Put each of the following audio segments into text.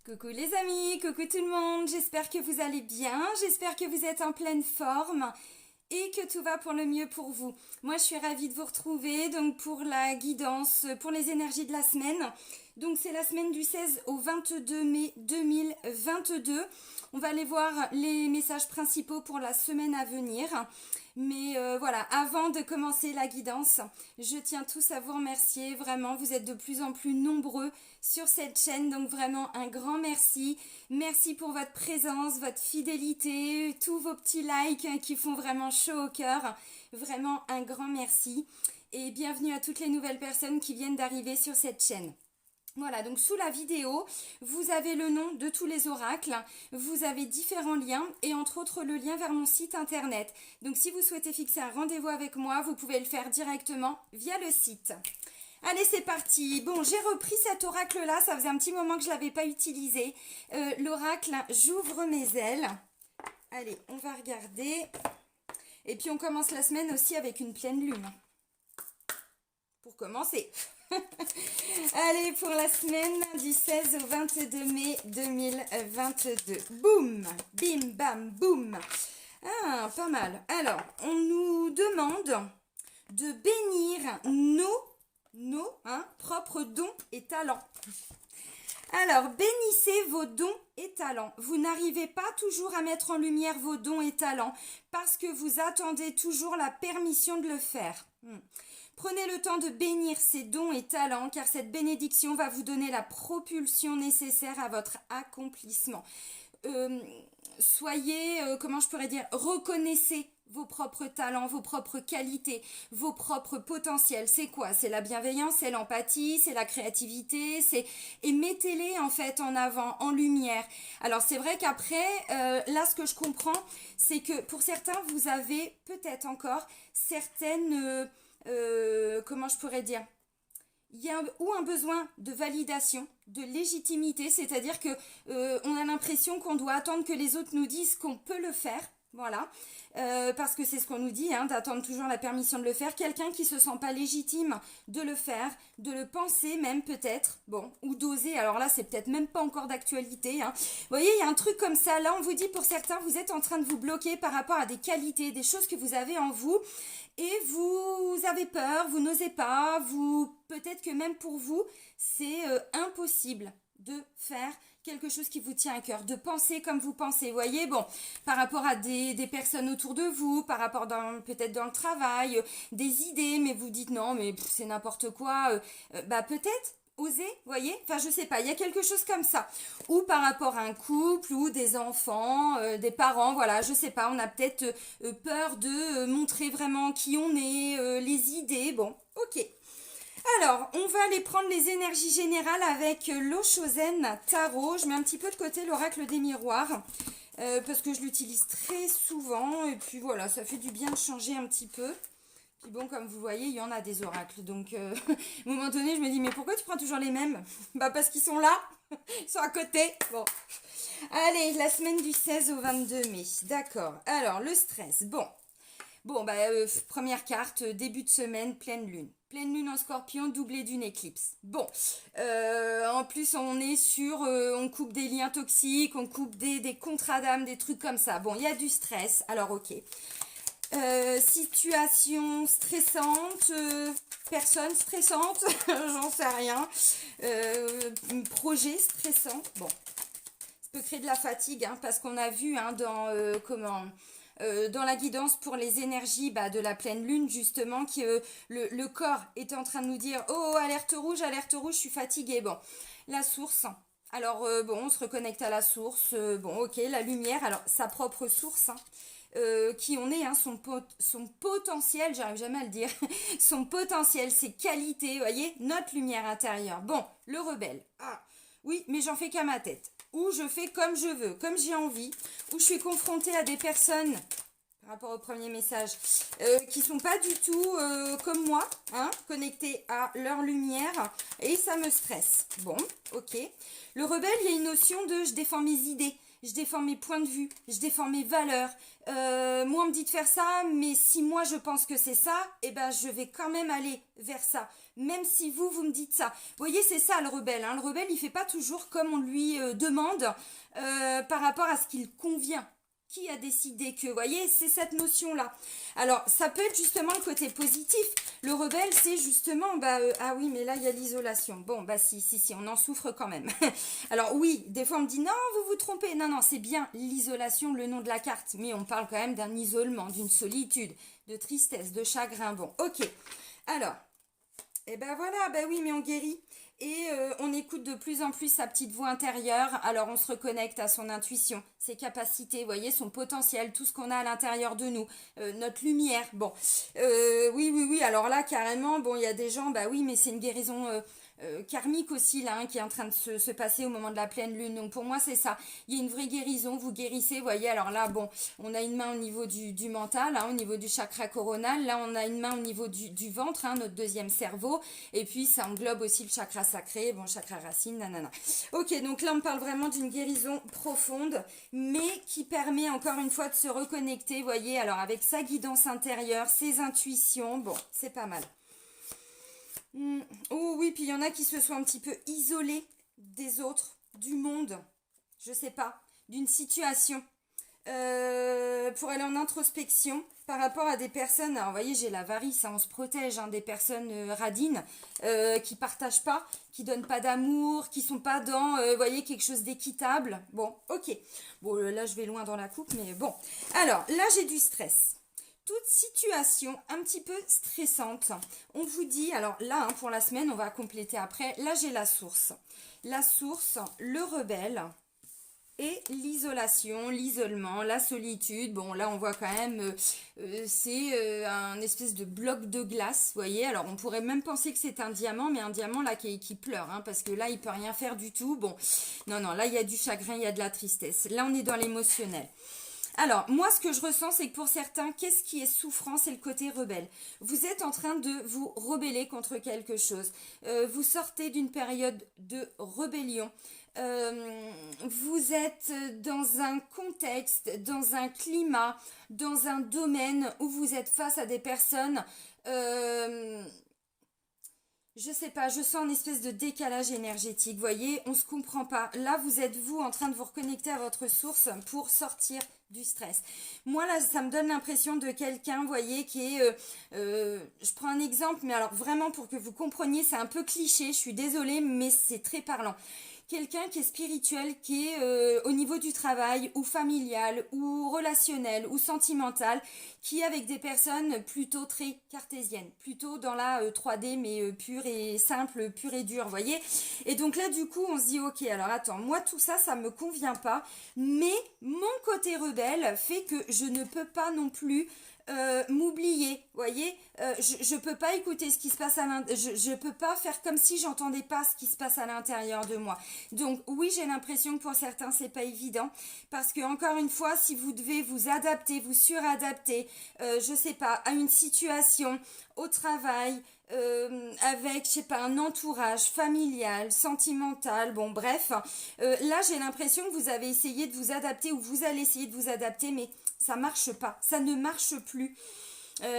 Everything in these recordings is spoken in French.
Coucou les amis, coucou tout le monde, j'espère que vous allez bien, j'espère que vous êtes en pleine forme et que tout va pour le mieux pour vous. Moi je suis ravie de vous retrouver donc pour la guidance, pour les énergies de la semaine. Donc c'est la semaine du 16 au 22 mai 2022. On va aller voir les messages principaux pour la semaine à venir. Mais voilà, avant de commencer la guidance, je tiens tous à vous remercier. Vraiment, vous êtes de plus en plus nombreux sur cette chaîne. Donc vraiment un grand merci. Merci pour votre présence, votre fidélité, tous vos petits likes qui font vraiment chaud au cœur. Vraiment un grand merci. Et bienvenue à toutes les nouvelles personnes qui viennent d'arriver sur cette chaîne. Voilà, donc sous la vidéo, vous avez le nom de tous les oracles, vous avez différents liens et entre autres le lien vers mon site internet. Donc si vous souhaitez fixer un rendez-vous avec moi, vous pouvez le faire directement via le site. Allez, c'est parti. Bon, j'ai repris cet oracle-là, ça faisait un petit moment que je ne l'avais pas utilisé. L'oracle «J'ouvre mes ailes». Allez, on va regarder. Et puis on commence la semaine aussi avec une pleine lune. Pour commencer. Allez, pour la semaine du 16 au 22 mai 2022. Boum, bim, bam, boum. Ah, pas mal. Alors, on nous demande de bénir nos propres dons et talents. Alors, bénissez vos dons et talents. Vous n'arrivez pas toujours à mettre en lumière vos dons et talents parce que vous attendez toujours la permission de le faire. Prenez le temps de bénir ces dons et talents car cette bénédiction va vous donner la propulsion nécessaire à votre accomplissement. Soyez, comment je pourrais dire, reconnaissez vos propres talents, vos propres qualités, vos propres potentiels. C'est quoi? C'est la bienveillance, c'est l'empathie, c'est la créativité, et mettez-les en fait en avant, en lumière. Alors c'est vrai qu'après, là ce que je comprends, c'est que pour certains, vous avez peut-être encore certaines, comment je pourrais dire, il y a un besoin de validation, de légitimité, c'est-à-dire que on a l'impression qu'on doit attendre que les autres nous disent qu'on peut le faire. Voilà, parce que c'est ce qu'on nous dit, d'attendre toujours la permission de le faire. Quelqu'un qui se sent pas légitime de le faire, de le penser même peut-être, bon, ou d'oser. Alors là, c'est peut-être même pas encore d'actualité. Vous voyez, il y a un truc comme ça. Là, on vous dit pour certains, vous êtes en train de vous bloquer par rapport à des qualités, des choses que vous avez en vous, et vous avez peur, vous n'osez pas, peut-être que même pour vous, c'est impossible de faire quelque chose qui vous tient à cœur, de penser comme vous pensez, vous voyez, bon, par rapport à des personnes autour de vous, par rapport peut-être dans le travail, des idées, mais vous dites non, mais c'est n'importe quoi, peut-être, oser, vous voyez, enfin je sais pas, il y a quelque chose comme ça, ou par rapport à un couple, ou des enfants, des parents, voilà, je sais pas, on a peut-être peur de montrer vraiment qui on est, les idées, bon, ok. Alors, on va aller prendre les énergies générales avec l'Oshozen Tarot. Je mets un petit peu de côté l'oracle des miroirs parce que je l'utilise très souvent. Et puis voilà, ça fait du bien de changer un petit peu. Puis bon, comme vous voyez, il y en a des oracles. Donc, à un moment donné, je me dis, mais pourquoi tu prends toujours les mêmes? Bah parce qu'ils sont là, ils sont à côté. Bon. Allez, la semaine du 16 au 22 mai. D'accord. Alors, le stress. Bon, première carte, début de semaine, pleine lune. Pleine lune en scorpion, doublée d'une éclipse. Bon, en plus on est sur, on coupe des liens toxiques, on coupe des contrats d'âme, des trucs comme ça. Bon, il y a du stress, alors ok. Situation stressante, personne stressante, j'en sais rien. Projet stressant, bon. Ça peut créer de la fatigue, parce qu'on a vu dans la guidance pour les énergies de la pleine lune, justement, que le corps était en train de nous dire «Oh, alerte rouge, je suis fatiguée». Bon, la source. Alors, on se reconnecte à la source. Bon, ok, la lumière, alors sa propre source, qui on est, son potentiel, j'arrive jamais à le dire, son potentiel, ses qualités, vous voyez, notre lumière intérieure. Bon, le rebelle. Ah, oui, mais j'en fais qu'à ma tête. Ou je fais comme je veux, comme j'ai envie, ou je suis confrontée à des personnes, par rapport au premier message, qui sont pas du tout comme moi, connectées à leur lumière, et ça me stresse. Bon, ok. Le rebelle, il y a une notion de je défends mes idées, je défends mes points de vue, je défends mes valeurs. Moi, on me dit de faire ça, mais si moi je pense que c'est ça, eh ben je vais quand même aller vers ça. Même si vous me dites ça. Vous voyez, c'est ça le rebelle. Hein. Le rebelle, il fait pas toujours comme on lui demande par rapport à ce qu'il convient. Qui a décidé que, vous voyez, c'est cette notion-là. Alors, ça peut être justement le côté positif. Le rebelle, c'est justement, ah oui, mais là, il y a l'isolation. Bon, si, on en souffre quand même. Alors oui, des fois, on me dit, non, vous vous trompez. Non, c'est bien l'isolation, le nom de la carte. Mais on parle quand même d'un isolement, d'une solitude, de tristesse, de chagrin. Bon, ok. Alors, et ben voilà, oui, mais on guérit. Et on écoute de plus en plus sa petite voix intérieure. Alors on se reconnecte à son intuition, ses capacités, vous voyez, son potentiel, tout ce qu'on a à l'intérieur de nous, notre lumière. Bon, oui. Alors là, carrément, bon, il y a des gens, oui, mais c'est une guérison karmique aussi là, hein, qui est en train de se passer au moment de la pleine lune. Donc pour moi, c'est ça. Il y a une vraie guérison. Vous guérissez, vous voyez. Alors là, bon, on a une main au niveau du mental, hein, au niveau du chakra coronal. Là, on a une main au niveau du ventre, hein, notre deuxième cerveau. Et puis ça englobe aussi le chakra sacré, bon, chakra racine, nanana. Ok, donc là on parle vraiment d'une guérison profonde, mais qui permet encore une fois de se reconnecter, vous voyez, alors avec sa guidance intérieure, ses intuitions, bon, c'est pas mal. Oh oui, puis il y en a qui se sont un petit peu isolés des autres, du monde, je sais pas, d'une situation. Pour aller en introspection par rapport à des personnes, alors vous voyez j'ai l'avarice, hein, on se protège hein, des personnes radines qui partagent pas, qui donnent pas d'amour, qui sont pas dans vous voyez quelque chose d'équitable. Bon, ok, bon là je vais loin dans la coupe, mais bon, alors là j'ai du stress. Toute situation un petit peu stressante, on vous dit, alors là hein, pour la semaine on va compléter après, là j'ai la source, le rebelle et l'isolation, l'isolement, la solitude. Bon, là, on voit quand même, c'est un espèce de bloc de glace, vous voyez. Alors, on pourrait même penser que c'est un diamant, mais un diamant, là, qui pleure, hein, parce que là, il peut rien faire du tout. Bon, non, là, il y a du chagrin, il y a de la tristesse. Là, on est dans l'émotionnel. Alors, moi, ce que je ressens, c'est que pour certains, qu'est-ce qui est souffrant? C'est le côté rebelle. Vous êtes en train de vous rebeller contre quelque chose. Vous sortez d'une période de rébellion. Vous êtes dans un contexte, dans un climat, dans un domaine où vous êtes face à des personnes... je sais pas, je sens une espèce de décalage énergétique, vous voyez, on se comprend pas. Là, vous êtes vous en train de vous reconnecter à votre source pour sortir du stress. Moi, là, ça me donne l'impression de quelqu'un, vous voyez, qui est... je prends un exemple, mais alors vraiment pour que vous compreniez, c'est un peu cliché, je suis désolée, mais c'est très parlant. Quelqu'un qui est spirituel, qui est au niveau du travail, ou familial, ou relationnel, ou sentimental, qui est avec des personnes plutôt très cartésiennes, plutôt dans la 3D, mais pure et simple, pure et dure, vous voyez. Et donc là, du coup, on se dit, ok, alors attends, moi tout ça, ça me convient pas, mais mon côté rebelle fait que je ne peux pas non plus m'oublier, vous voyez, je peux pas écouter ce qui se passe à l'intérieur, je peux pas faire comme si j'entendais pas ce qui se passe à l'intérieur de moi. Donc oui, j'ai l'impression que pour certains c'est pas évident, parce que encore une fois, si vous devez vous adapter, vous suradapter, je sais pas, à une situation, au travail, avec, je sais pas, un entourage familial, sentimental, bon bref, là j'ai l'impression que vous avez essayé de vous adapter, ou vous allez essayer de vous adapter, mais ça marche pas, ça ne marche plus.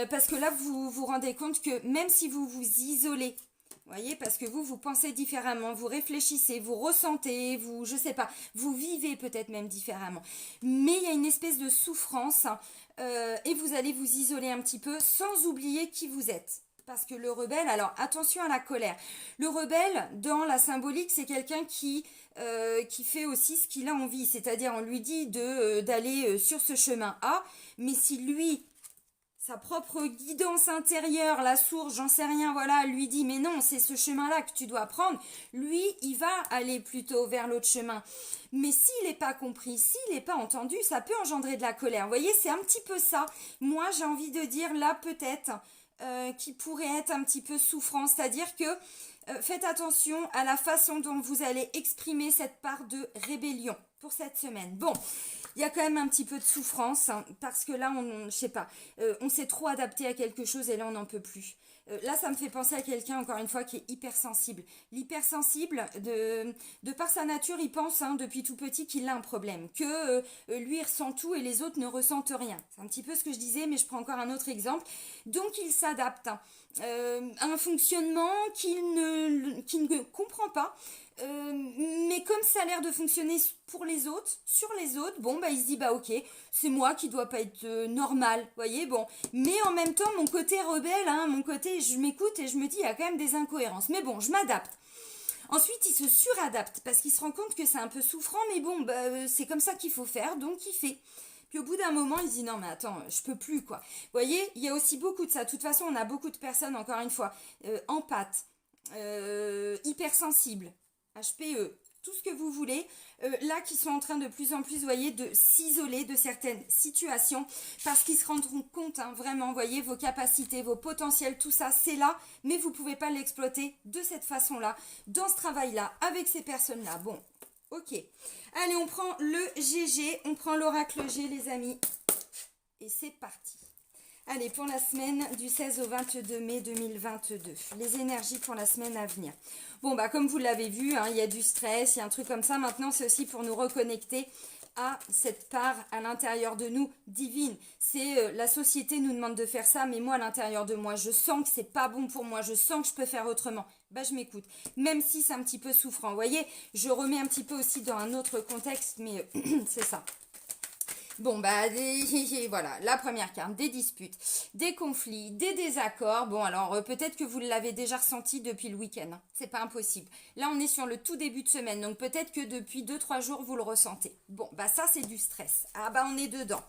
Parce que là, vous vous rendez compte que même si vous vous isolez, vous voyez, parce que vous pensez différemment, vous réfléchissez, vous ressentez, je sais pas, vous vivez peut-être même différemment. Mais il y a une espèce de souffrance et vous allez vous isoler un petit peu sans oublier qui vous êtes. Parce que le rebelle, alors attention à la colère. Le rebelle, dans la symbolique, c'est quelqu'un qui fait aussi ce qu'il a envie. C'est-à-dire, on lui dit d'aller sur ce chemin A, mais si lui, sa propre guidance intérieure, la source, j'en sais rien, voilà, lui dit, mais non, c'est ce chemin-là que tu dois prendre, lui, il va aller plutôt vers l'autre chemin. Mais s'il n'est pas compris, s'il n'est pas entendu, ça peut engendrer de la colère. Vous voyez, c'est un petit peu ça. Moi, j'ai envie de dire, là, peut-être... qui pourrait être un petit peu souffrant, c'est-à-dire que faites attention à la façon dont vous allez exprimer cette part de rébellion pour cette semaine. Bon, il y a quand même un petit peu de souffrance, hein, parce que là, je sais pas, on s'est trop adapté à quelque chose et là, on n'en peut plus. Là, ça me fait penser à quelqu'un, encore une fois, qui est hypersensible. L'hypersensible, de par sa nature, il pense depuis tout petit qu'il a un problème, que lui, il ressent tout et les autres ne ressentent rien. C'est un petit peu ce que je disais, mais je prends encore un autre exemple. Donc, il s'adapte à un fonctionnement qu'il ne comprend pas. Mais comme ça a l'air de fonctionner pour les autres, sur les autres, bon bah il se dit bah ok, c'est moi qui dois pas être normal, voyez, bon. Mais en même temps, mon côté rebelle, mon côté je m'écoute et je me dis il y a quand même des incohérences. Mais bon, je m'adapte. Ensuite, il se suradapte parce qu'il se rend compte que c'est un peu souffrant, mais bon, bah, c'est comme ça qu'il faut faire, donc il fait. Puis au bout d'un moment, il se dit non mais attends, je peux plus quoi. Vous voyez, il y a aussi beaucoup de ça. De toute façon, on a beaucoup de personnes, encore une fois, empathes, hypersensibles, HPE, tout ce que vous voulez, là qui sont en train de plus en plus, vous voyez, de s'isoler de certaines situations parce qu'ils se rendront compte, vraiment, vous voyez, vos capacités, vos potentiels, tout ça, c'est là, mais vous ne pouvez pas l'exploiter de cette façon-là, dans ce travail-là, avec ces personnes-là. Bon, ok. Allez, on prend le GG, on prend l'oracle G, les amis, et c'est parti. Allez, pour la semaine du 16 au 22 mai 2022, les énergies pour la semaine à venir. Bon, bah comme vous l'avez vu, il y a du stress, il y a un truc comme ça. Maintenant, c'est aussi pour nous reconnecter à cette part à l'intérieur de nous divine. C'est la société nous demande de faire ça, mais moi à l'intérieur de moi, je sens que c'est pas bon pour moi, je sens que je peux faire autrement. Bah je m'écoute, même si c'est un petit peu souffrant. Vous voyez, je remets un petit peu aussi dans un autre contexte, mais c'est ça. Bon, bah, voilà, la première carte, des disputes, des conflits, des désaccords. Bon, alors, peut-être que vous l'avez déjà ressenti depuis le week-end. C'est pas impossible. Là, on est sur le tout début de semaine, donc peut-être que depuis 2-3 jours, vous le ressentez. Bon, bah, ça, c'est du stress. Ah, bah, on est dedans.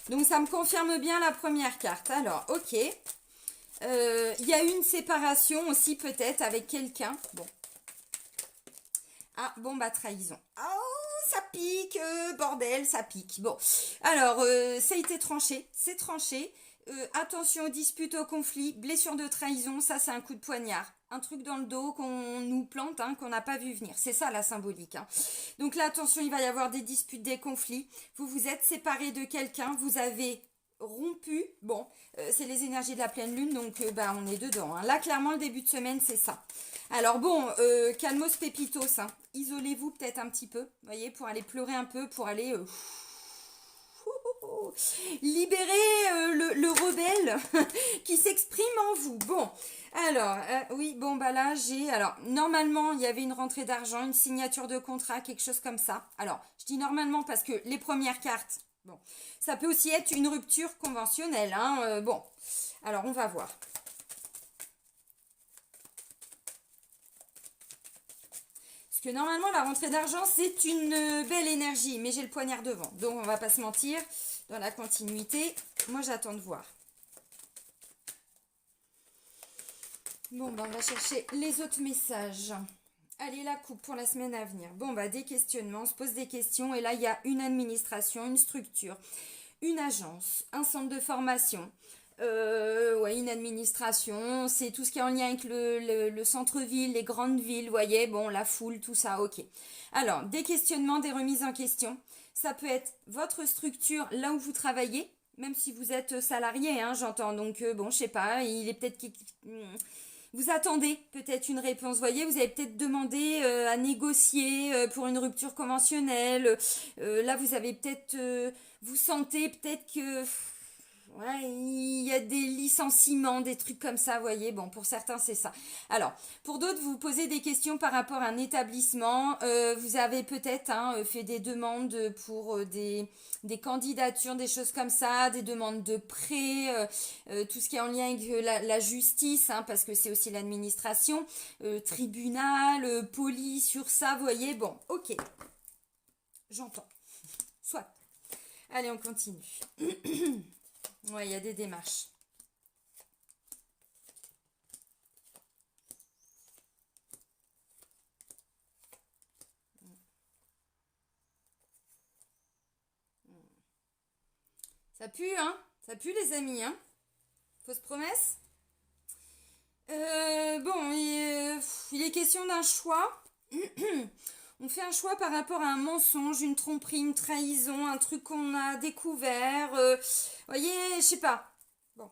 Donc, ça me confirme bien la première carte. Alors, ok. Il y a eu une séparation aussi, peut-être, avec quelqu'un. Bon. Ah, bon, bah, trahison. Ça pique, bordel, ça pique. Bon, alors, ça a été tranché, c'est tranché. Attention aux disputes, aux conflits, blessure de trahison, ça c'est un coup de poignard. Un truc dans le dos qu'on nous plante, qu'on n'a pas vu venir. C'est ça la symbolique. Donc là, attention, il va y avoir des disputes, des conflits. Vous vous êtes séparé de quelqu'un, vous avez rompu. Bon, c'est les énergies de la pleine lune, donc bah, on est dedans. Là, clairement, le début de semaine, c'est ça. Alors bon, calmos pépitos, isolez-vous peut-être un petit peu, vous voyez, pour aller pleurer un peu, pour aller libérer le rebelle qui s'exprime en vous. Bon, alors, oui, bon, bah là, alors, normalement, il y avait une rentrée d'argent, une signature de contrat, quelque chose comme ça. Alors, je dis normalement parce que les premières cartes, bon, ça peut aussi être une rupture conventionnelle, bon, alors, on va voir. Parce que normalement, la rentrée d'argent, c'est une belle énergie. Mais j'ai le poignard devant. Donc, on va pas se mentir. Dans la continuité, moi, j'attends de voir. Bon, ben, on va chercher les autres messages. Allez, la coupe pour la semaine à venir. Bon, bah, des questionnements. On se pose des questions. Et là, il y a une administration, une structure, une agence, un centre de formation. Ouais, une administration, c'est tout ce qui est en lien avec le centre-ville, les grandes villes, vous voyez, bon, la foule, tout ça, ok. Alors, des questionnements, des remises en question, ça peut être votre structure, là où vous travaillez, même si vous êtes salarié, j'entends, donc bon, je sais pas, il est peut-être... Vous attendez peut-être une réponse, vous voyez, vous avez peut-être demandé à négocier pour une rupture conventionnelle, là vous avez peut-être... vous sentez peut-être que... Ouais, il y a des licenciements, des trucs comme ça, vous voyez. Bon, pour certains, c'est ça. Alors, pour d'autres, vous posez des questions par rapport à un établissement. Vous avez peut-être fait des demandes pour des candidatures, des choses comme ça, des demandes de prêts, tout ce qui est en lien avec la justice, parce que c'est aussi l'administration, tribunal, police, sur ça, vous voyez. Bon, ok. J'entends. Soit. Allez, on continue. Ouais, il y a des démarches. Ça pue, Ça pue, les amis, Fausse promesse. Bon, il est question d'un choix. On fait un choix par rapport à un mensonge, une tromperie, une trahison, un truc qu'on a découvert. Voyez, je sais pas. Bon.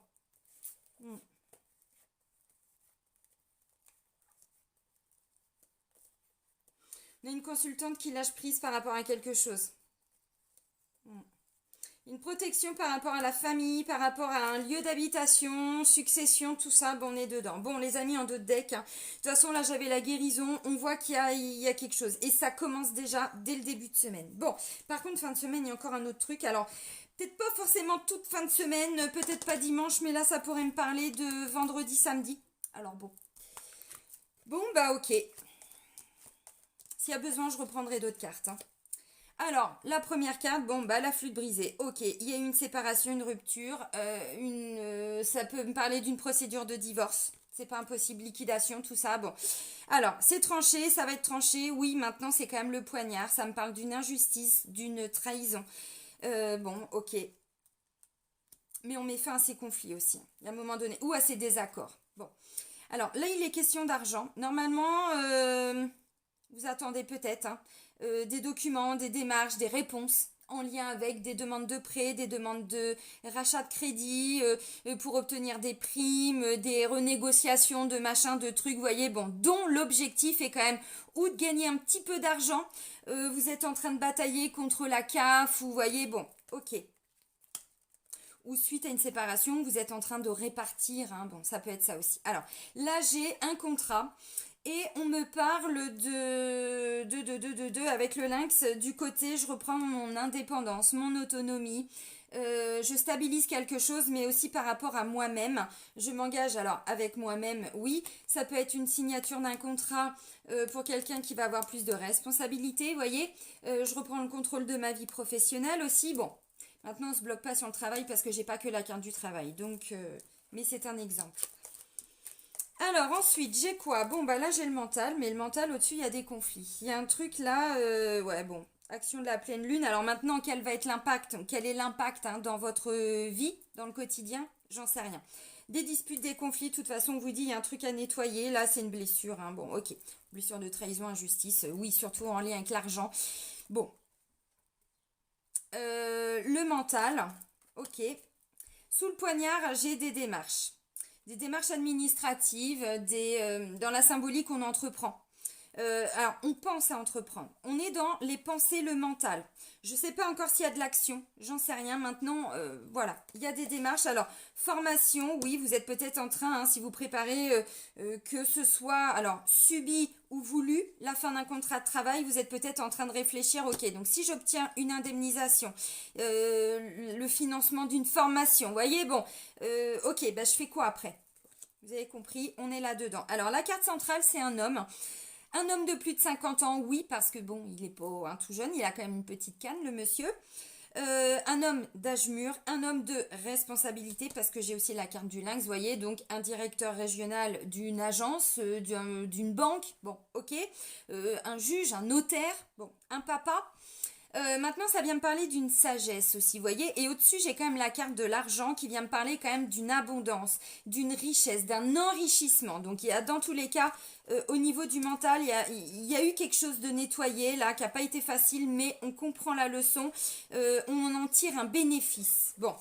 On a une consultante qui lâche prise par rapport à quelque chose. Une protection par rapport à la famille, par rapport à un lieu d'habitation, succession, tout ça, bon, on est dedans. Bon, les amis, en deux decks, hein. De toute façon, là, j'avais la guérison, on voit qu'il y a quelque chose. Et ça commence déjà dès le début de semaine. Bon, par contre, fin de semaine, il y a encore un autre truc. Alors, peut-être pas forcément toute fin de semaine, peut-être pas dimanche, mais là, ça pourrait me parler de vendredi, samedi. Alors, bon. Bon, bah, ok. S'il y a besoin, je reprendrai d'autres cartes, hein. Alors, la première carte, bon, bah, la flûte brisée. Ok, il y a eu une séparation, une rupture. Ça peut me parler d'une procédure de divorce. C'est pas impossible, liquidation, tout ça. Bon. Alors, c'est tranché, ça va être tranché. Oui, maintenant, c'est quand même le poignard. Ça me parle d'une injustice, d'une trahison. Bon, ok. Mais on met fin à ces conflits aussi, à un moment donné. Ou à ces désaccords. Bon. Alors, là, il est question d'argent. Normalement, vous attendez peut-être, hein, des documents, des démarches, des réponses en lien avec des demandes de prêt, des demandes de rachat de crédit, pour obtenir des primes, des renégociations de machin, de trucs, vous voyez, bon, dont l'objectif est quand même ou de gagner un petit peu d'argent, vous êtes en train de batailler contre la CAF, ou vous voyez, bon, ok. Ou suite à une séparation, vous êtes en train de répartir, hein, bon, ça peut être ça aussi. Alors, là, j'ai un contrat. Et on me parle avec le lynx, du côté, je reprends mon indépendance, mon autonomie, je stabilise quelque chose, mais aussi par rapport à moi-même. Je m'engage, alors avec moi-même, oui, ça peut être une signature d'un contrat pour quelqu'un qui va avoir plus de responsabilités, vous voyez. Je reprends le contrôle de ma vie professionnelle aussi, bon. Maintenant, on ne se bloque pas sur le travail parce que j'ai pas que la carte du travail, donc, mais c'est un exemple. Alors ensuite, j'ai quoi? Bon, bah là j'ai le mental, mais le mental au-dessus, il y a des conflits. Il y a un truc là, ouais, bon, action de la pleine lune. Alors maintenant, quel va être l'impact? Quel est l'impact, hein, dans votre vie, dans le quotidien? J'en sais rien. Des disputes, des conflits, de toute façon, on vous dit, il y a un truc à nettoyer. Là, c'est une blessure, hein. Bon, ok. Blessure de trahison, injustice, oui, surtout en lien avec l'argent. Bon. Le mental, ok. Sous le poignard, j'ai des démarches. Des démarches administratives, dans la symbolique, on entreprend. Alors, on pense à entreprendre. On est dans les pensées, le mental. Je ne sais pas encore s'il y a de l'action, j'en sais rien. Maintenant, voilà, il y a des démarches. Alors, formation, oui, vous êtes peut-être en train, hein, si vous préparez, que ce soit, alors, subi ou voulu, la fin d'un contrat de travail, vous êtes peut-être en train de réfléchir, ok, donc si j'obtiens une indemnisation, le financement d'une formation, vous voyez, bon, ok, bah, je fais quoi après? Vous avez compris, on est là-dedans. Alors, la carte centrale, c'est un homme. Un homme de plus de 50 ans, oui, parce que bon, il est pas, hein, tout jeune, il a quand même une petite canne, le monsieur. Un homme d'âge mûr, un homme de responsabilité, parce que j'ai aussi la carte du lynx, vous voyez, donc un directeur régional d'une agence, d'une banque, bon, ok, un juge, un notaire, bon, un papa. Maintenant, ça vient me parler d'une sagesse aussi, vous voyez. Et au-dessus, j'ai quand même la carte de l'argent qui vient me parler quand même d'une abondance, d'une richesse, d'un enrichissement. Donc, il y a dans tous les cas, au niveau du mental, il y a eu quelque chose de nettoyé là, qui n'a pas été facile, mais on comprend la leçon, on en tire un bénéfice. Bon.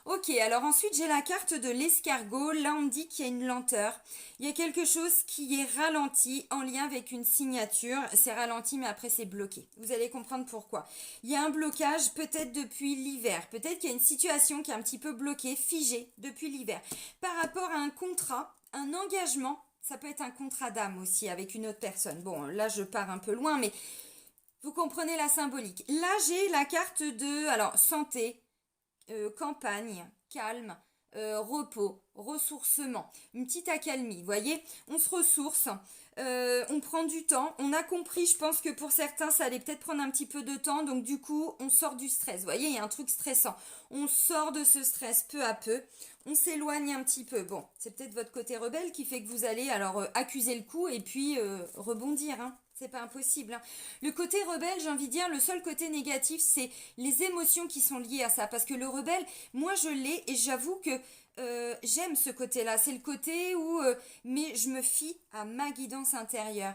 Ok, alors ensuite j'ai la carte de l'escargot. Là on me dit qu'il y a une lenteur. Il y a quelque chose qui est ralenti en lien avec une signature. C'est ralenti mais après c'est bloqué. Vous allez comprendre pourquoi. Il y a un blocage peut-être depuis l'hiver. Peut-être qu'il y a une situation qui est un petit peu bloquée, figée depuis l'hiver. Par rapport à un contrat, un engagement, ça peut être un contrat d'âme aussi avec une autre personne. Bon, là je pars un peu loin mais vous comprenez la symbolique. Là j'ai la carte de, alors santé, campagne, calme, repos, ressourcement, une petite accalmie, vous voyez, on se ressource, on prend du temps, on a compris, je pense que pour certains ça allait peut-être prendre un petit peu de temps, donc du coup on sort du stress, vous voyez, il y a un truc stressant, on sort de ce stress peu à peu, on s'éloigne un petit peu, bon, c'est peut-être votre côté rebelle qui fait que vous allez alors accuser le coup et puis rebondir, hein. C'est pas impossible, hein. Le côté rebelle, j'ai envie de dire, le seul côté négatif, c'est les émotions qui sont liées à ça. Parce que le rebelle, moi je l'ai et j'avoue que j'aime ce côté-là. C'est le côté où, mais je me fie à ma guidance intérieure.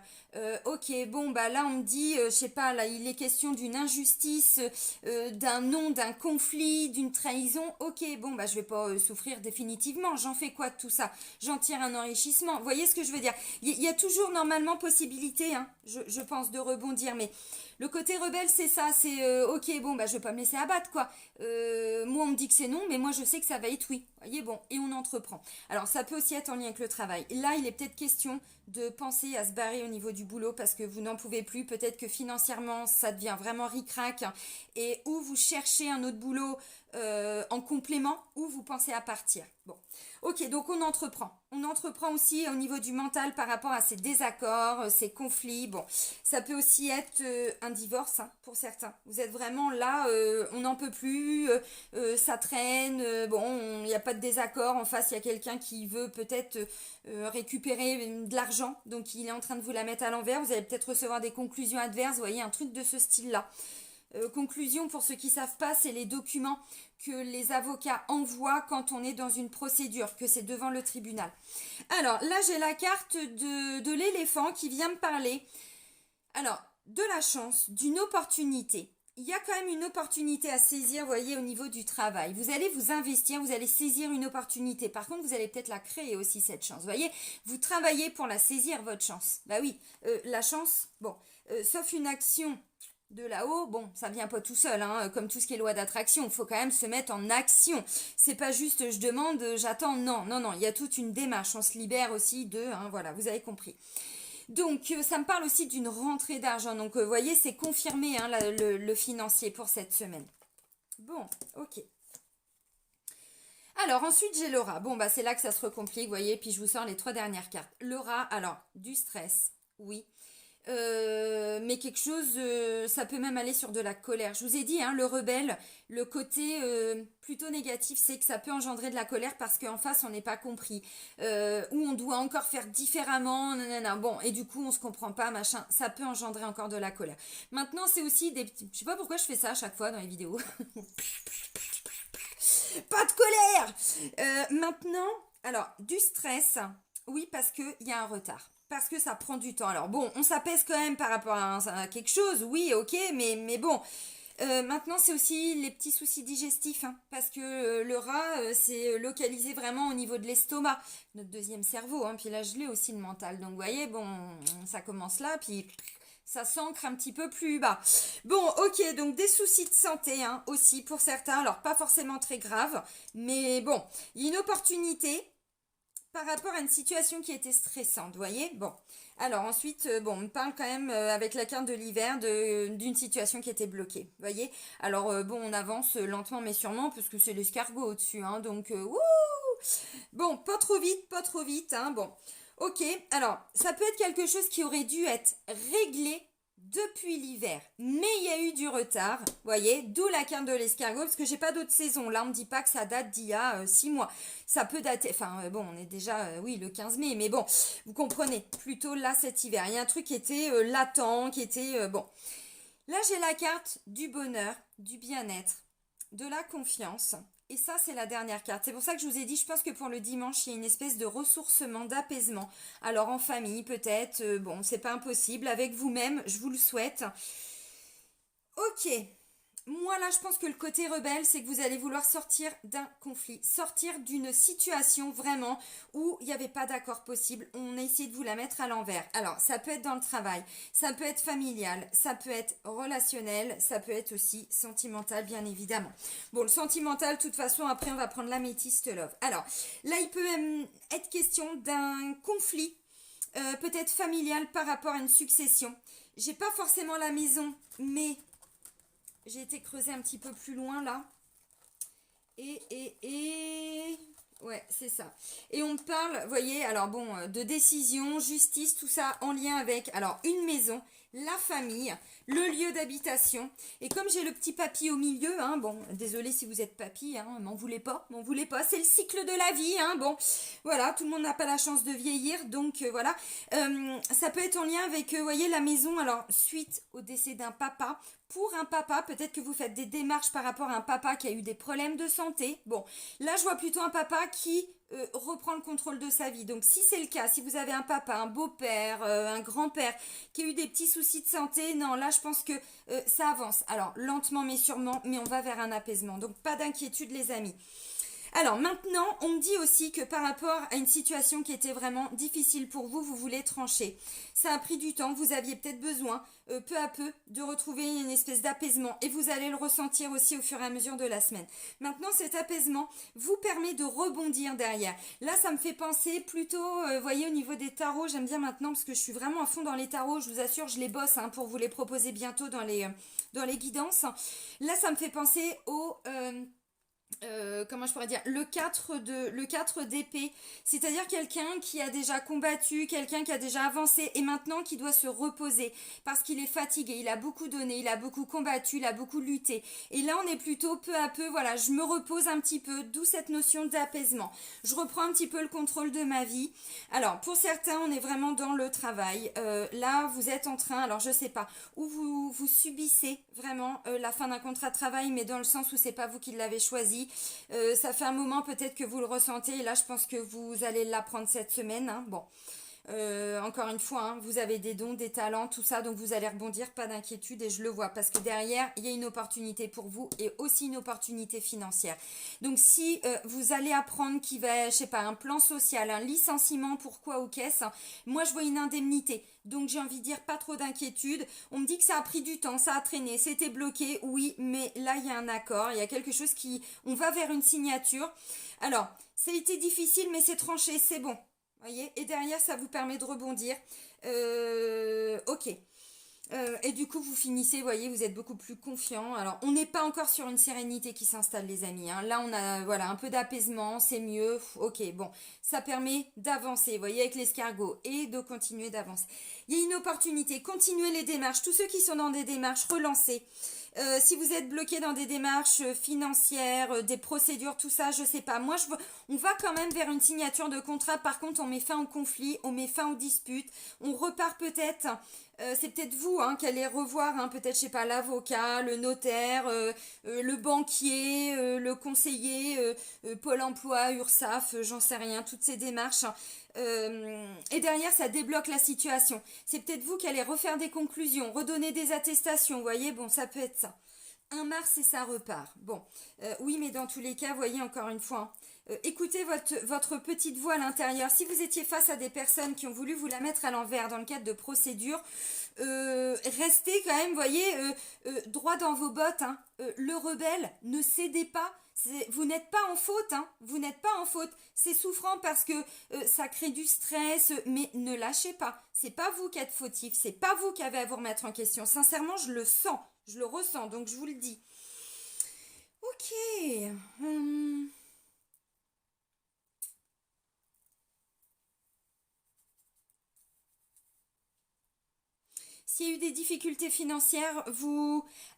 Ok, bon, bah là, on me dit, je sais pas, là, il est question d'une injustice, d'un non, d'un conflit, d'une trahison. Ok, bon, bah je vais pas souffrir définitivement. J'en fais quoi de tout ça? J'en tire un enrichissement. Vous voyez ce que je veux dire? Il y a toujours normalement possibilité, hein, je pense, de rebondir, mais le côté rebelle, c'est ça, c'est ok, bon, bah je vais pas me laisser abattre, quoi. Moi, on me dit que c'est non, mais moi, je sais que ça va être oui. Vous voyez, bon, et on entreprend. Alors, ça peut aussi être en lien avec le travail. Là, il est peut-être question de penser à se barrer au niveau du boulot parce que vous n'en pouvez plus. Peut-être que financièrement, ça devient vraiment ric-rac. Et ou vous cherchez un autre boulot en complément, ou vous pensez à partir. Bon, ok, donc on entreprend. On entreprend aussi au niveau du mental par rapport à ces désaccords, ces conflits. Bon, ça peut aussi être un divorce, hein, pour certains. Vous êtes vraiment là, on n'en peut plus, ça traîne, bon, il n'y a pas de désaccord. En face, il y a quelqu'un qui veut peut-être récupérer de l'argent, donc il est en train de vous la mettre à l'envers. Vous allez peut-être recevoir des conclusions adverses, vous voyez, un truc de ce style-là. Conclusion, pour ceux qui ne savent pas, c'est les documents que les avocats envoient quand on est dans une procédure, que c'est devant le tribunal. Alors là, j'ai la carte de l'éléphant qui vient me parler. Alors, de la chance, d'une opportunité. Il y a quand même une opportunité à saisir, vous voyez, au niveau du travail. Vous allez vous investir, vous allez saisir une opportunité. Par contre, vous allez peut-être la créer aussi, cette chance. Vous voyez, vous travaillez pour la saisir, votre chance. Bah oui, la chance, bon, sauf une action de là-haut, bon, ça vient pas tout seul, hein, comme tout ce qui est loi d'attraction, il faut quand même se mettre en action. C'est pas juste je demande, j'attends, non, non, non, il y a toute une démarche, on se libère aussi de, hein, voilà, vous avez compris. Donc, ça me parle aussi d'une rentrée d'argent, donc vous voyez, c'est confirmé, hein, le financier pour cette semaine. Bon, ok. Alors, ensuite, j'ai l'aura. Bon, bah, c'est là que ça se recomplique, vous voyez, puis je vous sors les 3 dernières cartes. L'aura, alors, du stress, oui. Mais quelque chose, ça peut même aller sur de la colère. Je vous ai dit, hein, le rebelle, le côté plutôt négatif, c'est que ça peut engendrer de la colère parce qu'en face, on n'est pas compris. Ou on doit encore faire différemment, nanana. Bon, et du coup, on se comprend pas, machin. Ça peut engendrer encore de la colère. Maintenant, c'est aussi des petits... Je sais pas pourquoi je fais ça à chaque fois dans les vidéos. Pas de colère. Maintenant, alors, du stress, oui, parce qu'il y a un retard. Parce que ça prend du temps. Alors bon, on s'apaise quand même par rapport à quelque chose, oui, ok, mais bon. Maintenant, c'est aussi les petits soucis digestifs, hein, parce que le rat, c'est localisé vraiment au niveau de l'estomac, notre deuxième cerveau, hein, puis là, je l'ai aussi le mental. Donc, vous voyez, bon, ça commence là, puis ça s'ancre un petit peu plus bas. Bon, ok, donc des soucis de santé, hein, aussi pour certains. Alors, pas forcément très graves, mais bon, il y a une opportunité par rapport à une situation qui était stressante, vous voyez. Bon, alors ensuite, bon, on me parle quand même avec la carte de l'hiver d'une situation qui était bloquée, vous voyez. Alors bon, on avance lentement mais sûrement parce que c'est l'escargot au-dessus, hein, donc wouh. Bon, pas trop vite, hein, bon. Ok, alors ça peut être quelque chose qui aurait dû être réglé depuis l'hiver, mais il y a eu du retard, vous voyez, d'où la carte de l'escargot, parce que j'ai pas d'autres saisons, là on me dit pas que ça date d'il y a 6 mois, ça peut dater, enfin bon, on est déjà, oui, le 15 mai, mais bon, vous comprenez, plutôt là cet hiver, il y a un truc qui était latent, qui était, bon, là j'ai la carte du bonheur, du bien-être, de la confiance, et ça, c'est la dernière carte. C'est pour ça que je vous ai dit, je pense que pour le dimanche, il y a une espèce de ressourcement, d'apaisement. Alors en famille, peut-être, bon, c'est pas impossible. Avec vous-même, je vous le souhaite. Ok. Moi, là, je pense que le côté rebelle, c'est que vous allez vouloir sortir d'un conflit, sortir d'une situation vraiment où il n'y avait pas d'accord possible. On a essayé de vous la mettre à l'envers. Alors, ça peut être dans le travail, ça peut être familial, ça peut être relationnel, ça peut être aussi sentimental, bien évidemment. Bon, le sentimental, de toute façon, après, on va prendre l'améthyste love. Alors, là, il peut même être question d'un conflit, peut-être familial par rapport à une succession. J'ai pas forcément la maison, mais... J'ai été creuser un petit peu plus loin là. Ouais, c'est ça. Et on me parle, vous voyez, alors bon, de décision, justice, tout ça en lien avec, alors une maison, la famille, le lieu d'habitation. Et comme j'ai le petit papy au milieu, hein, bon, désolé si vous êtes papy, hein, m'en voulez pas, c'est le cycle de la vie, hein, bon, voilà, tout le monde n'a pas la chance de vieillir, donc voilà. Ça peut être en lien avec, voyez, la maison, alors, suite au décès d'un papa, pour un papa, peut-être que vous faites des démarches par rapport à un papa qui a eu des problèmes de santé. Bon, là, je vois plutôt un papa qui reprend le contrôle de sa vie. Donc, si c'est le cas, si vous avez un papa, un beau-père, un grand-père qui a eu des petits soucis de santé, non, là, je pense que ça avance. Alors, lentement mais sûrement, mais on va vers un apaisement. Donc, pas d'inquiétude, les amis. Alors maintenant, on me dit aussi que par rapport à une situation qui était vraiment difficile pour vous, vous voulez trancher. Ça a pris du temps, vous aviez peut-être besoin peu à peu de retrouver une espèce d'apaisement et vous allez le ressentir aussi au fur et à mesure de la semaine. Maintenant, cet apaisement vous permet de rebondir derrière. Là, ça me fait penser plutôt, voyez, au niveau des tarots, j'aime bien maintenant parce que je suis vraiment à fond dans les tarots, je vous assure, je les bosse hein, pour vous les proposer bientôt dans les guidances. Là, ça me fait penser au... comment je pourrais dire, le 4 d'épée, c'est-à-dire quelqu'un qui a déjà combattu, quelqu'un qui a déjà avancé et maintenant qui doit se reposer parce qu'il est fatigué, il a beaucoup donné, il a beaucoup combattu, il a beaucoup lutté. Et là on est plutôt peu à peu, voilà, je me repose un petit peu, d'où cette notion d'apaisement. Je reprends un petit peu le contrôle de ma vie. Alors pour certains on est vraiment dans le travail. Là vous êtes en train, alors je sais pas, où vous subissez vraiment la fin d'un contrat de travail, mais dans le sens où c'est pas vous qui l'avez choisi. Ça fait un moment peut-être que vous le ressentez et là je pense que vous allez l'apprendre cette semaine. Hein. Bon, encore une fois, hein, vous avez des dons, des talents, tout ça, donc vous allez rebondir, pas d'inquiétude et je le vois parce que derrière il y a une opportunité pour vous et aussi une opportunité financière. Donc si vous allez apprendre qu'il va, je sais pas, un plan social, un licenciement, pourquoi ou qu'est-ce, moi je vois une indemnité. Donc j'ai envie de dire pas trop d'inquiétude. On me dit que ça a pris du temps, ça a traîné, c'était bloqué, oui, mais là il y a un accord, il y a quelque chose qui... On va vers une signature. Alors, ça a été difficile, mais c'est tranché, c'est bon. Voyez, et derrière, ça vous permet de rebondir. Ok. Et du coup, vous finissez, vous voyez, vous êtes beaucoup plus confiant. Alors, on n'est pas encore sur une sérénité qui s'installe, les amis. Hein. Là, on a voilà, un peu d'apaisement, c'est mieux. Ok, bon, ça permet d'avancer, vous voyez, avec l'escargot et de continuer d'avancer. Il y a une opportunité, continuez les démarches. Tous ceux qui sont dans des démarches, relancez. Si vous êtes bloqué dans des démarches financières, des procédures, tout ça, je sais pas. Moi, on va quand même vers une signature de contrat. Par contre, on met fin au conflit, on met fin aux disputes. On repart peut-être. C'est peut-être vous hein, qui allez revoir, hein, peut-être, je sais pas, l'avocat, le notaire, le banquier, le conseiller, Pôle emploi, URSSAF, j'en sais rien, toutes ces démarches. Et derrière, ça débloque la situation. C'est peut-être vous qui allez refaire des conclusions, redonner des attestations, vous voyez, bon, ça peut être ça. 1 mars et ça repart. Bon, oui, mais dans tous les cas, voyez, encore une fois, écoutez votre petite voix à l'intérieur. Si vous étiez face à des personnes qui ont voulu vous la mettre à l'envers dans le cadre de procédures, restez quand même, voyez, droit dans vos bottes. Hein. Le rebelle, ne cédez pas. Vous n'êtes pas en faute, hein. Vous n'êtes pas en faute. C'est souffrant parce que ça crée du stress, mais ne lâchez pas. C'est pas vous qui êtes fautif, c'est pas vous qui avez à vous remettre en question. Sincèrement, je le sens, je le ressens, donc je vous le dis. Ok. S'il y a eu des difficultés financières,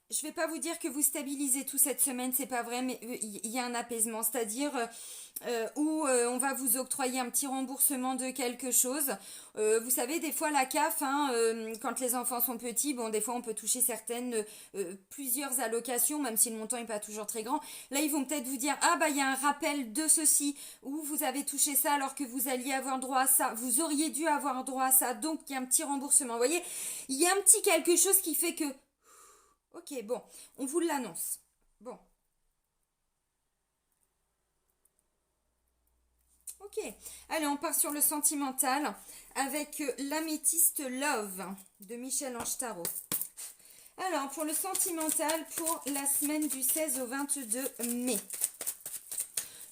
je vais pas vous dire que vous stabilisez tout cette semaine, c'est pas vrai, mais il y a un apaisement, c'est-à-dire où on va vous octroyer un petit remboursement de quelque chose. Vous savez, des fois la CAF, hein, quand les enfants sont petits, bon, des fois on peut toucher plusieurs allocations, même si le montant n'est pas toujours très grand. Là, ils vont peut-être vous dire, ah bah il y a un rappel de ceci, où vous avez touché ça alors que vous alliez avoir droit à ça, vous auriez dû avoir droit à ça, donc il y a un petit remboursement. Vous voyez, il y a un petit quelque chose qui fait que, ok, bon, on vous l'annonce. Bon. Ok, allez, on part sur le sentimental avec l'améthyste Love de Michel-Ange Tarot. Alors, pour le sentimental, pour la semaine du 16 au 22 mai.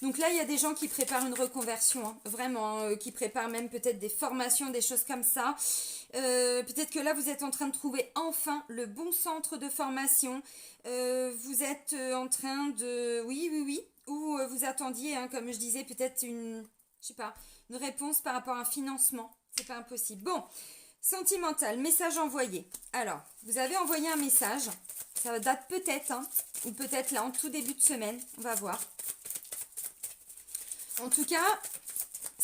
Donc là, il y a des gens qui préparent une reconversion, hein, vraiment, qui préparent même peut-être des formations, des choses comme ça. Peut-être que là, vous êtes en train de trouver enfin le bon centre de formation. Vous êtes en train de... Oui, oui, oui. Ou vous attendiez, hein, comme je disais, peut-être je sais pas, une réponse par rapport à un financement. C'est pas impossible. Bon, Sentimental, message envoyé. Alors, vous avez envoyé un message. Ça date peut-être, hein, ou peut-être là en tout début de semaine. On va voir. En tout cas,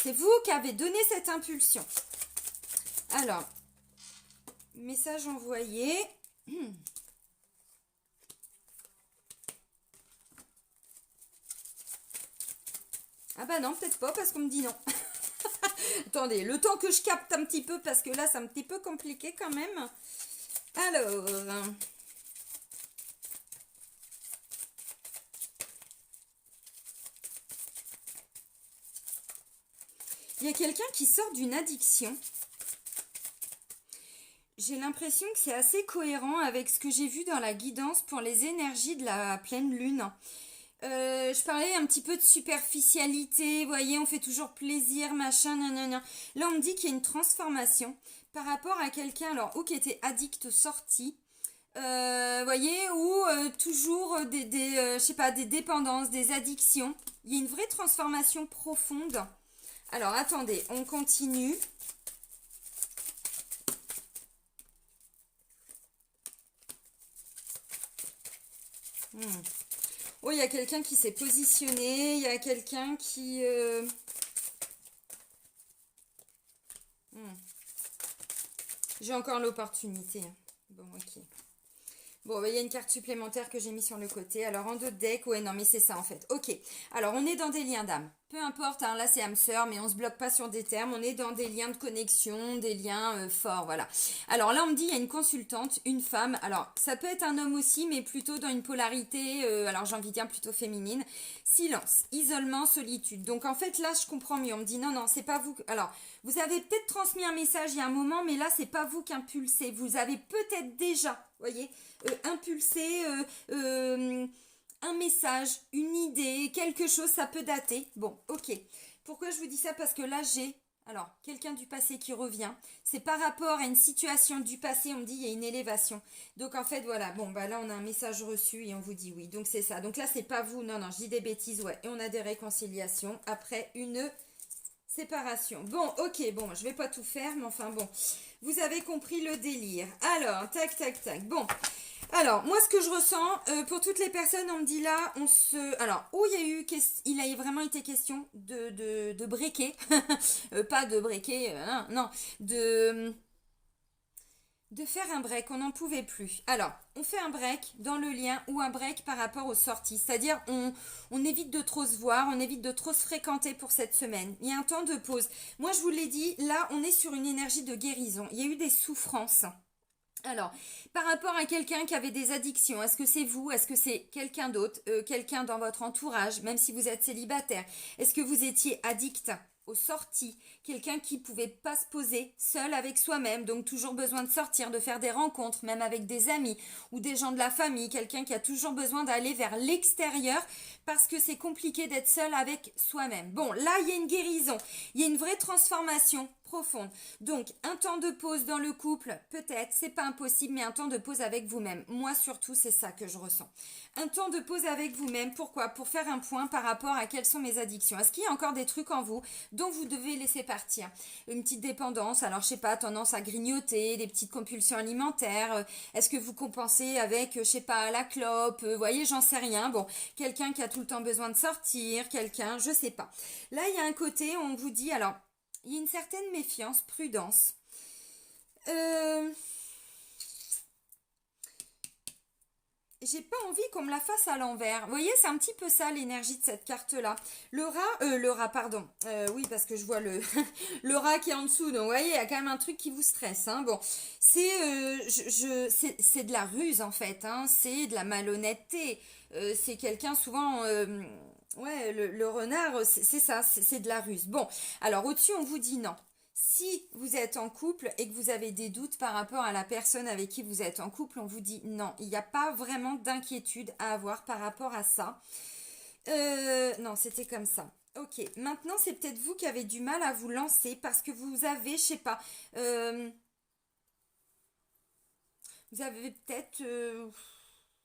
c'est vous qui avez donné cette impulsion. Alors, message envoyé. Ah bah non, peut-être pas parce qu'on me dit non. Attendez, le temps que je capte un petit peu parce que là, c'est un petit peu compliqué quand même. Alors, il y a quelqu'un qui sort d'une addiction. J'ai l'impression que c'est assez cohérent avec ce que j'ai vu dans la guidance pour les énergies de la pleine lune. Je parlais un petit peu de superficialité, vous voyez, on fait toujours plaisir, machin, nanana. Là, on me dit qu'il y a une transformation par rapport à quelqu'un, alors, ou qui était addict aux sorties, voyez, ou toujours je sais pas, des dépendances, des addictions. Il y a une vraie transformation profonde. Alors, attendez, on continue. Oh, il y a quelqu'un qui s'est positionné, il y a quelqu'un qui... J'ai encore l'opportunité. Bon, ok. Bon, il y a une carte supplémentaire que j'ai mis sur le côté. Alors, en deux decks, ouais, non, mais c'est ça, en fait. Ok. Alors, on est dans des liens d'âme. Peu importe, hein, là, c'est âme sœur, mais on se bloque pas sur des termes. On est dans des liens de connexion, des liens forts, voilà. Alors, là, on me dit, il y a une consultante, une femme. Alors, ça peut être un homme aussi, mais plutôt dans une polarité, alors j'ai envie de dire plutôt féminine. Silence, isolement, solitude. Donc, en fait, là, je comprends mieux. On me dit, non, non, c'est pas vous. Alors, vous avez peut-être transmis un message il y a un moment, mais là, c'est pas vous qui impulsez. Vous avez peut-être déjà, voyez, impulsé un message, une idée, quelque chose, ça peut dater. Bon, ok. Pourquoi je vous dis ça? Parce que là, j'ai, alors, quelqu'un du passé qui revient. C'est par rapport à une situation du passé, on me dit, il y a une élévation. Donc, en fait, voilà. Bon, bah là, on a un message reçu et on vous dit oui. Donc, c'est ça. Donc là, c'est pas vous. Non, non, je dis des bêtises, ouais. Et on a des réconciliations après une séparation. Bon, ok, bon, je vais pas tout faire, mais enfin bon, vous avez compris le délire. Alors, tac, tac, tac. Bon, alors, moi, ce que je ressens, pour toutes les personnes, on me dit là, on se... Alors, où il a vraiment été question de breaker, pas de breaker, non, de faire un break, on n'en pouvait plus. Alors, on fait un break dans le lien ou un break par rapport aux sorties. C'est-à-dire, on évite de trop se voir, on évite de trop se fréquenter pour cette semaine. Il y a un temps de pause. Moi, je vous l'ai dit, là, on est sur une énergie de guérison. Il y a eu des souffrances. Alors, par rapport à quelqu'un qui avait des addictions, est-ce que c'est vous? Est-ce que c'est quelqu'un d'autre? Quelqu'un dans votre entourage, même si vous êtes célibataire? Est-ce que vous étiez addict aux sorties? Quelqu'un qui pouvait pas se poser seul avec soi-même, donc toujours besoin de sortir, de faire des rencontres, même avec des amis ou des gens de la famille. Quelqu'un qui a toujours besoin d'aller vers l'extérieur parce que c'est compliqué d'être seul avec soi-même. Bon, là, il y a une guérison, il y a une vraie transformation profonde. Donc, un temps de pause dans le couple, peut-être, c'est pas impossible, mais un temps de pause avec vous-même. Moi, surtout, c'est ça que je ressens. Un temps de pause avec vous-même. Pourquoi? Pour faire un point par rapport à quelles sont mes addictions. Est-ce qu'il y a encore des trucs en vous dont vous devez laisser partir? Une petite dépendance, alors je sais pas, tendance à grignoter, des petites compulsions alimentaires. Est-ce que vous compensez avec, je sais pas, la clope? Voyez, j'en sais rien. Bon, quelqu'un qui a tout le temps besoin de sortir, quelqu'un, je sais pas. Là, il y a un côté, on vous dit, alors, il y a une certaine méfiance, prudence. J'ai pas envie qu'on me la fasse à l'envers. Vous voyez, c'est un petit peu ça l'énergie de cette carte-là. Le rat, pardon. Oui, parce que je vois le, le rat qui est en dessous. Donc, vous voyez, il y a quand même un truc qui vous stresse. Hein. Bon, c'est de la ruse en fait. Hein. C'est de la malhonnêteté. C'est quelqu'un souvent. Ouais, le renard, c'est ça, c'est de la ruse. Bon, alors au-dessus, on vous dit non. Si vous êtes en couple et que vous avez des doutes par rapport à la personne avec qui vous êtes en couple, on vous dit non. Il n'y a pas vraiment d'inquiétude à avoir par rapport à ça. Non, c'était comme ça. Ok, maintenant c'est peut-être vous qui avez du mal à vous lancer parce que vous avez, je sais pas, vous avez peut-être,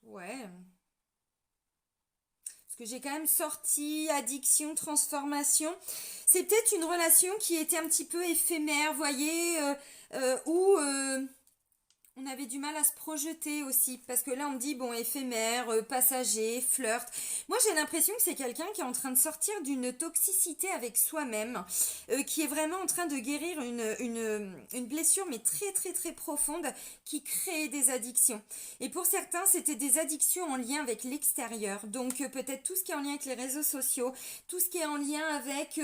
ouais. Parce que j'ai quand même sorti addiction, transformation. C'est peut-être une relation qui était un petit peu éphémère, voyez. ou on avait du mal à se projeter aussi, parce que là on me dit bon éphémère, passager, flirt. Moi j'ai l'impression que c'est quelqu'un qui est en train de sortir d'une toxicité avec soi-même, qui est vraiment en train de guérir une blessure mais très très très profonde qui crée des addictions. Et pour certains c'était des addictions en lien avec l'extérieur, donc peut-être tout ce qui est en lien avec les réseaux sociaux, tout ce qui est en lien avec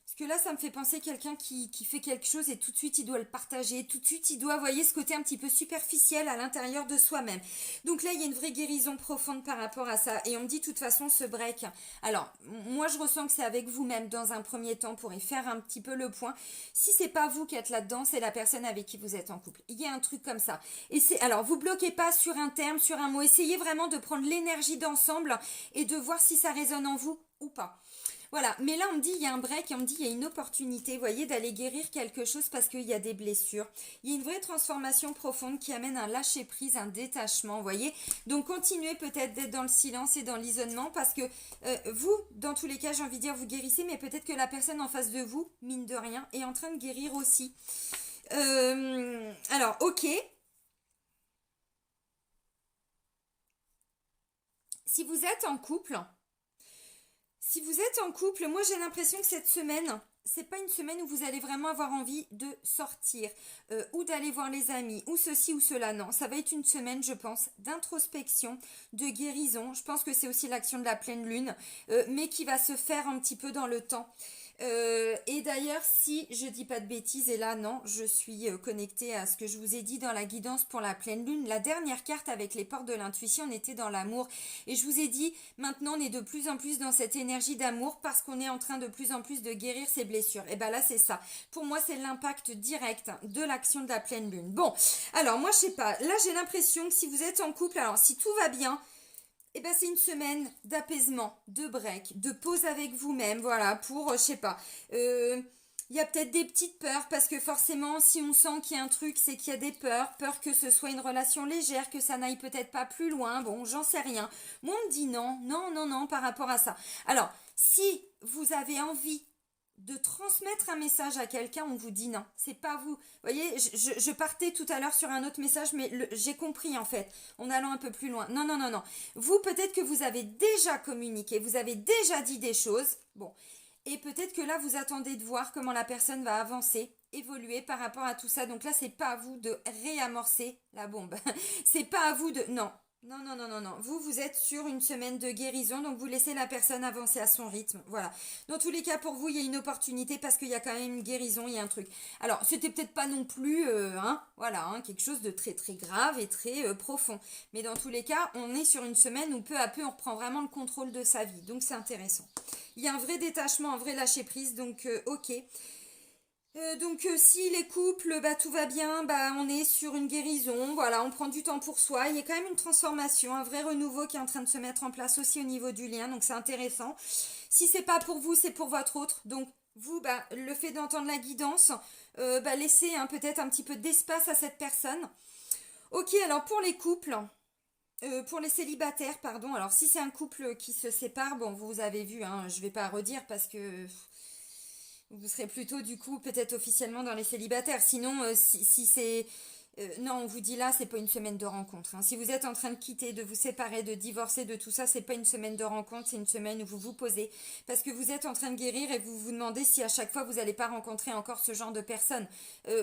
parce que là, ça me fait penser quelqu'un qui fait quelque chose et tout de suite, il doit le partager. Tout de suite, il doit, voyez, ce côté un petit peu superficiel à l'intérieur de soi-même. Donc là, il y a une vraie guérison profonde par rapport à ça. Et on me dit, de toute façon, ce break. Alors, moi, je ressens que c'est avec vous-même dans un premier temps pour y faire un petit peu le point. Si c'est pas vous qui êtes là-dedans, c'est la personne avec qui vous êtes en couple. Il y a un truc comme ça. Et c'est, alors, vous bloquez pas sur un terme, sur un mot. Essayez vraiment de prendre l'énergie d'ensemble et de voir si ça résonne en vous ou pas. Voilà, mais là on me dit il y a un break, on me dit il y a une opportunité, vous voyez, d'aller guérir quelque chose parce qu'il y a des blessures. Il y a une vraie transformation profonde qui amène un lâcher prise, un détachement, vous voyez. Donc continuez peut-être d'être dans le silence et dans l'isolement parce que vous, dans tous les cas, j'ai envie de dire, vous guérissez, mais peut-être que la personne en face de vous, mine de rien, est en train de guérir aussi. Alors, ok. Si vous êtes en couple, Si vous êtes en couple, moi j'ai l'impression que cette semaine, c'est pas une semaine où vous allez vraiment avoir envie de sortir ou d'aller voir les amis ou ceci ou cela. Non, ça va être une semaine, je pense, d'introspection, de guérison. Je pense que c'est aussi l'action de la pleine lune, mais qui va se faire un petit peu dans le temps. Et d'ailleurs, si je dis pas de bêtises, et là non, je suis connectée à ce que je vous ai dit dans la guidance pour la pleine lune. La dernière carte avec les portes de l'intuition, on était dans l'amour. Et je vous ai dit, maintenant on est de plus en plus dans cette énergie d'amour parce qu'on est en train de plus en plus de guérir ses blessures. Et ben là c'est ça. Pour moi c'est l'impact direct de l'action de la pleine lune. Bon, alors moi je sais pas, là j'ai l'impression que si vous êtes en couple, alors si tout va bien, eh ben, c'est une semaine d'apaisement, de break, de pause avec vous-même, voilà, pour, je sais pas, il y a peut-être des petites peurs, parce que forcément, si on sent qu'il y a un truc, c'est qu'il y a des peurs, peur que ce soit une relation légère, que ça n'aille peut-être pas plus loin, bon, j'en sais rien. Moi, on me dit non, non, non, non, par rapport à ça. Alors, si vous avez envie de transmettre un message à quelqu'un, on vous dit non, c'est pas vous. Vous voyez, je partais tout à l'heure sur un autre message, mais j'ai compris en fait, en allant un peu plus loin. Non, non, non, non. Vous, peut-être que vous avez déjà communiqué, vous avez déjà dit des choses, bon, et peut-être que là, vous attendez de voir comment la personne va avancer, évoluer par rapport à tout ça. Donc là, c'est pas à vous de réamorcer la bombe. C'est pas à vous de... Non, non, non, non, non, non. Vous êtes sur une semaine de guérison, donc vous laissez la personne avancer à son rythme. Voilà. Dans tous les cas, pour vous, il y a une opportunité parce qu'il y a quand même une guérison, il y a un truc. Alors, c'était peut-être pas non plus, voilà, quelque chose de très, très grave et très profond. Mais dans tous les cas, on est sur une semaine où peu à peu, on reprend vraiment le contrôle de sa vie. Donc, c'est intéressant. Il y a un vrai détachement, un vrai lâcher-prise, donc ok. Donc si les couples, bah tout va bien, bah on est sur une guérison, voilà, on prend du temps pour soi, il y a quand même une transformation, un vrai renouveau qui est en train de se mettre en place aussi au niveau du lien, donc c'est intéressant. Si c'est pas pour vous, c'est pour votre autre, donc vous, bah le fait d'entendre la guidance, bah laissez peut-être un petit peu d'espace à cette personne. Ok, alors pour les célibataires, pardon, alors si c'est un couple qui se sépare, bon vous avez vu, je vais pas redire parce que vous serez plutôt du coup peut-être officiellement dans les célibataires. Sinon, si c'est... non, on vous dit là, c'est pas une semaine de rencontre. Si vous êtes en train de quitter, de vous séparer, de divorcer, de tout ça, c'est pas une semaine de rencontre, c'est une semaine où vous vous posez. Parce que vous êtes en train de guérir et vous vous demandez si à chaque fois vous n'allez pas rencontrer encore ce genre de personnes.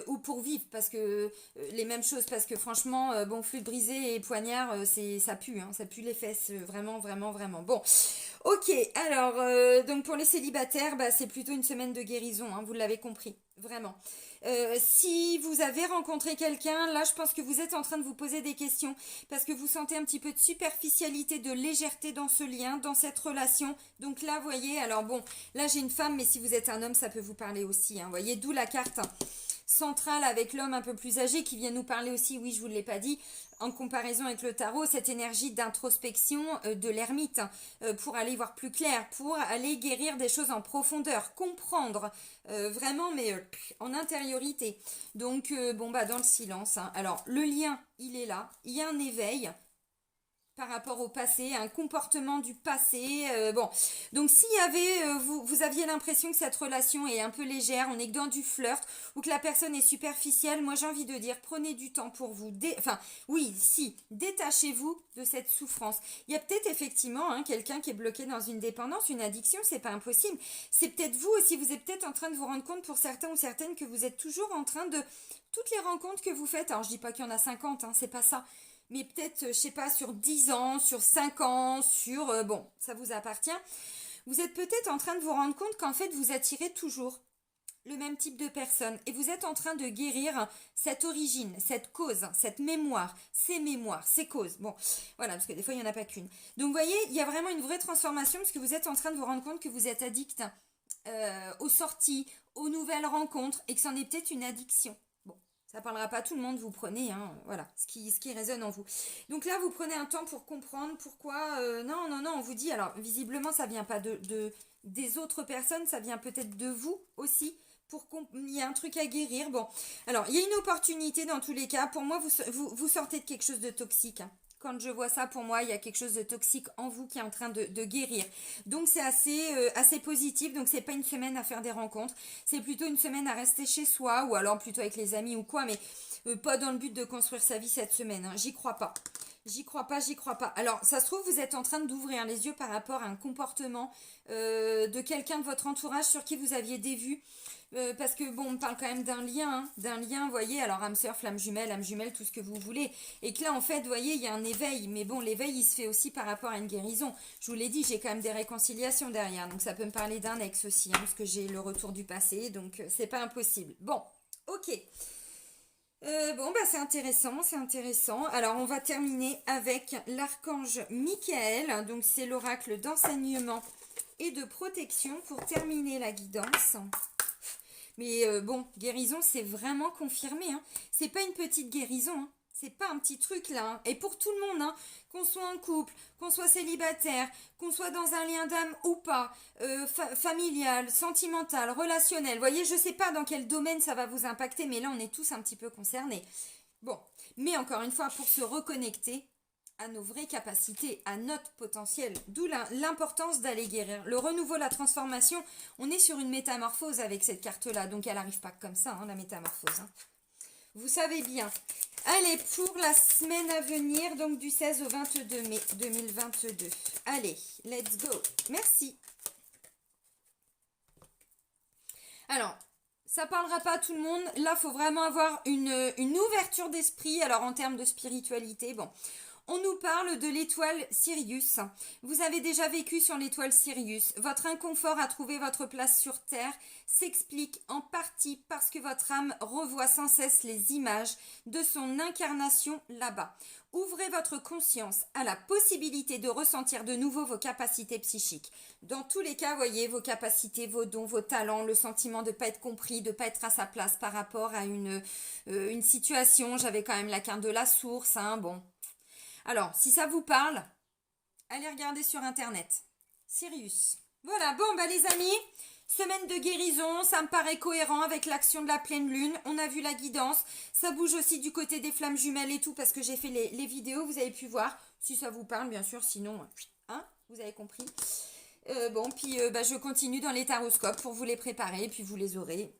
Ou pour vivre, parce que les mêmes choses. Parce que franchement, bon, flûte brisée et poignard, ça pue, ça pue les fesses. Vraiment, vraiment, vraiment. Bon. Ok, alors, donc pour les célibataires, bah, c'est plutôt une semaine de guérison, vous l'avez compris, vraiment. Si vous avez rencontré quelqu'un, là je pense que vous êtes en train de vous poser des questions parce que vous sentez un petit peu de superficialité, de légèreté dans ce lien, dans cette relation. Donc là, vous voyez, alors bon, là j'ai une femme, mais si vous êtes un homme, ça peut vous parler aussi. Vous voyez, d'où la carte centrale avec l'homme un peu plus âgé qui vient nous parler aussi, oui, je vous l'ai pas dit, en comparaison avec le tarot, cette énergie d'introspection de l'ermite pour aller voir plus clair, pour aller guérir des choses en profondeur, comprendre vraiment, mais en intériorité. Donc, bon, bah, dans le silence. Alors, le lien, il est là, il y a un éveil par rapport au passé, un comportement du passé. Bon, donc s'il y avait, vous aviez l'impression que cette relation est un peu légère, on est que dans du flirt, ou que la personne est superficielle, moi j'ai envie de dire, prenez du temps pour vous. Enfin, oui, si, détachez-vous de cette souffrance. Il y a peut-être effectivement quelqu'un qui est bloqué dans une dépendance, une addiction, c'est pas impossible. C'est peut-être vous aussi, vous êtes peut-être en train de vous rendre compte pour certains ou certaines que vous êtes toujours en train de... Toutes les rencontres que vous faites, alors je dis pas qu'il y en a 50, c'est pas ça, mais peut-être, je sais pas, sur 10 ans, sur 5 ans, sur... bon, ça vous appartient. Vous êtes peut-être en train de vous rendre compte qu'en fait, vous attirez toujours le même type de personne et vous êtes en train de guérir cette origine, cette cause, cette mémoire, ces causes. Bon, voilà, parce que des fois, il n'y en a pas qu'une. Donc, vous voyez, il y a vraiment une vraie transformation parce que vous êtes en train de vous rendre compte que vous êtes addict aux sorties, aux nouvelles rencontres et que c'en est peut-être une addiction. Ça ne parlera pas à tout le monde, vous prenez, voilà, ce qui résonne en vous. Donc là, vous prenez un temps pour comprendre pourquoi... non, on vous dit, alors visiblement, ça ne vient pas des autres personnes, ça vient peut-être de vous aussi, il y a un truc à guérir. Bon, alors, il y a une opportunité dans tous les cas. Pour moi, vous sortez de quelque chose de toxique. Quand je vois ça, pour moi, il y a quelque chose de toxique en vous qui est en train de guérir. Donc, c'est assez positif. Donc, c'est pas une semaine à faire des rencontres. C'est plutôt une semaine à rester chez soi ou alors plutôt avec les amis ou quoi. Mais pas dans le but de construire sa vie cette semaine. J'y crois pas. J'y crois pas. Alors, ça se trouve, vous êtes en train d'ouvrir les yeux par rapport à un comportement de quelqu'un de votre entourage sur qui vous aviez des vues. Parce que bon, on parle quand même d'un lien, vous voyez, alors âme sœur, âme jumelle, tout ce que vous voulez. Et que là, en fait, vous voyez, il y a un éveil. Mais bon, l'éveil, il se fait aussi par rapport à une guérison. Je vous l'ai dit, j'ai quand même des réconciliations derrière. Donc, ça peut me parler d'un ex aussi, parce que j'ai le retour du passé. Donc, c'est pas impossible. Bon, ok. C'est intéressant. Alors, on va terminer avec l'archange Michael. Donc, c'est l'oracle d'enseignement et de protection pour terminer la guidance. Mais guérison, c'est vraiment confirmé. C'est pas une petite guérison. C'est pas un petit truc là. Et pour tout le monde, qu'on soit en couple, qu'on soit célibataire, qu'on soit dans un lien d'âme ou pas, familial, sentimental, relationnel. Vous voyez, je sais pas dans quel domaine ça va vous impacter, mais là, on est tous un petit peu concernés. Bon, mais encore une fois, pour se reconnecter à nos vraies capacités, à notre potentiel, d'où l'importance d'aller guérir. Le renouveau, la transformation, on est sur une métamorphose avec cette carte-là, donc elle n'arrive pas comme ça, la métamorphose. Vous savez bien. Allez, pour la semaine à venir, donc du 16 au 22 mai 2022. Allez, let's go. Merci. Alors, ça parlera pas à tout le monde. Là, il faut vraiment avoir une ouverture d'esprit. Alors, en termes de spiritualité, bon... On nous parle de l'étoile Sirius. Vous avez déjà vécu sur l'étoile Sirius. Votre inconfort à trouver votre place sur Terre s'explique en partie parce que votre âme revoit sans cesse les images de son incarnation là-bas. Ouvrez votre conscience à la possibilité de ressentir de nouveau vos capacités psychiques. Dans tous les cas, voyez vos capacités, vos dons, vos talents, le sentiment de ne pas être compris, de ne pas être à sa place par rapport à une situation. J'avais quand même la carte de la source, bon... Alors, si ça vous parle, allez regarder sur Internet. Sirius. Voilà, les amis, semaine de guérison, ça me paraît cohérent avec l'action de la pleine lune. On a vu la guidance. Ça bouge aussi du côté des flammes jumelles et tout parce que j'ai fait les vidéos, vous avez pu voir. Si ça vous parle, bien sûr, sinon, vous avez compris. Je continue dans les taroscopes pour vous les préparer et puis vous les aurez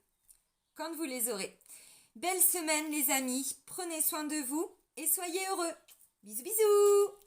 quand vous les aurez. Belle semaine, les amis. Prenez soin de vous et soyez heureux. Bisous, bisous!